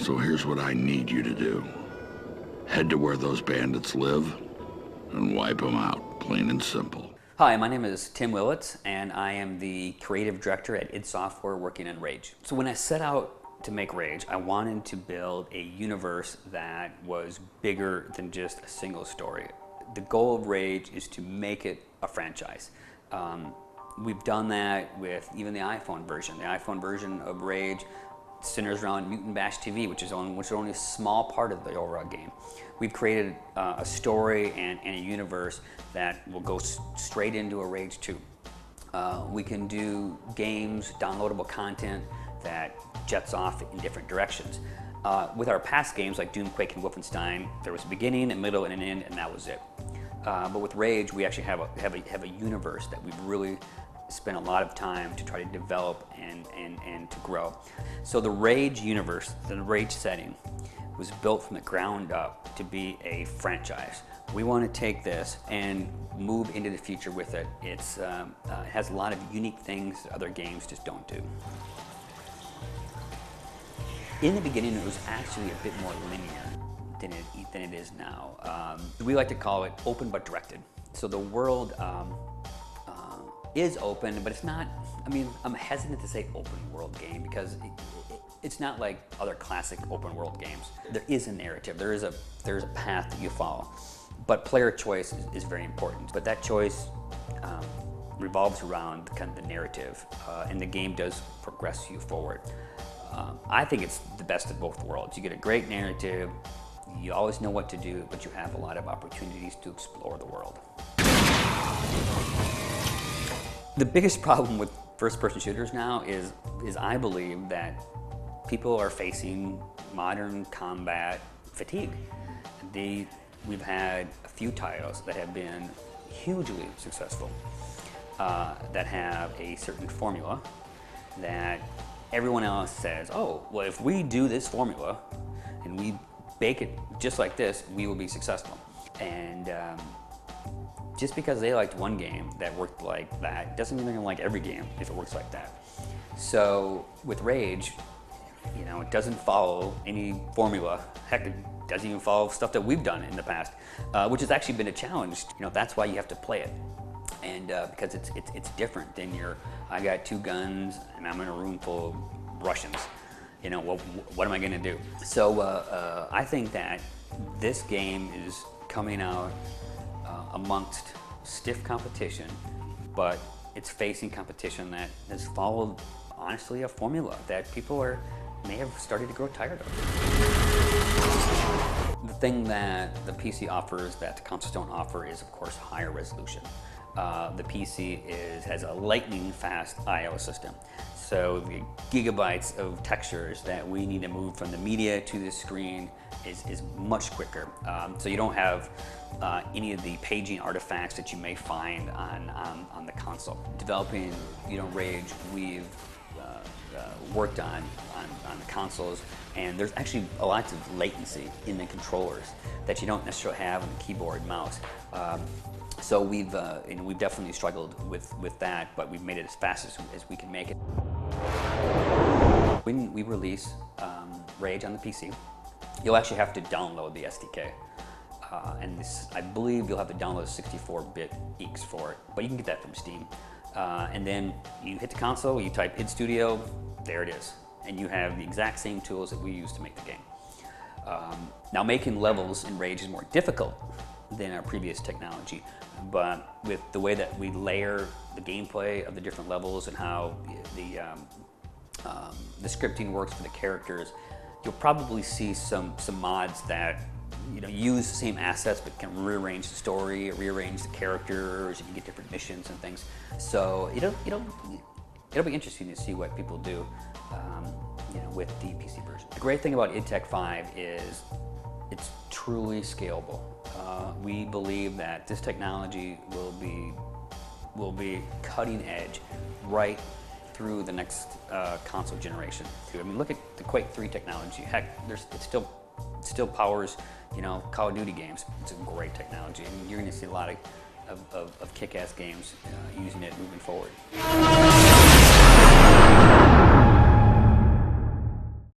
So here's what I need you to do. Head to where those bandits live and wipe them out, plain and simple. Hi, my name is Tim Willits, and I am the creative director at id Software working on Rage. So when I set out to make Rage, I wanted to build a universe that was bigger than just a single story. The goal of Rage is to make it a franchise. We've done that with even the iPhone version. The iPhone version of Rage centers around Mutant Bash TV, which is only a small part of the overall game. We've created a story and a universe that will go straight into a Rage 2. We can do games, downloadable content that jets off in different directions. With our past games like Doom, Quake, and Wolfenstein, there was a beginning, a middle, and an end, and that was it. But with Rage, we actually have a universe that we've really spent a lot of time to try to develop and to grow. So the Rage universe, the Rage setting, was built from the ground up to be a franchise. We want to take this and move into the future with it. It has a lot of unique things that other games just don't do. In the beginning, it was actually a bit more linear than it is now. We like to call it open but directed. So the world is open, but it's not, I'm hesitant to say open world game because it's not like other classic open world games. There is a narrative, there is a path that you follow, but player choice is very important. But that choice revolves around kind of the narrative, and the game does progress you forward. I think it's the best of both worlds. You get a great narrative, you always know what to do, but you have a lot of opportunities to explore the world. The biggest problem with first-person shooters now is I believe that people are facing modern combat fatigue. We've had a few titles that have been hugely successful, that have a certain formula that everyone else says, oh, well, if we do this formula and we bake it just like this, we will be successful. And just because they liked one game that worked like that doesn't mean they're gonna like every game if it works like that. So with Rage, it doesn't follow any formula. Heck, it doesn't even follow stuff that we've done in the past, which has actually been a challenge. That's why you have to play it. And because it's different than I got 2 guns and I'm in a room full of Russians. What am I gonna do? So I think that this game is coming out amongst stiff competition, but it's facing competition that has followed, honestly, a formula that people may have started to grow tired of. The thing that the PC offers that the consoles don't offer is, of course, higher resolution. The PC has a lightning fast I/O system. So the gigabytes of textures that we need to move from the media to the screen is much quicker. So you don't have any of the paging artifacts that you may find on the console. Developing Rage, we've worked on the consoles, and there's actually a lot of latency in the controllers that you don't necessarily have on the keyboard and mouse. So we've definitely struggled with that, but we've made it as fast as we can make it. When we release Rage on the PC, you'll actually have to download the SDK. And I believe you'll have to download 64-bit eeks for it, but you can get that from Steam. And then you hit the console, you type id Studio, there it is. And you have the exact same tools that we use to make the game. Now, making levels in Rage is more difficult than our previous technology, but with the way that we layer the gameplay of the different levels and how the scripting works for the characters, you'll probably see some mods that use the same assets but can rearrange the story, rearrange the characters, and you get different missions and things. So it'll be interesting to see what people do with the PC version. The great thing about id Tech 5 is it's truly scalable. We believe that this technology will be cutting edge right through the next console generation. Look at the Quake 3 technology. Heck, it still powers Call of Duty games. It's a great technology, and you're going to see a lot of kick-ass games using it moving forward.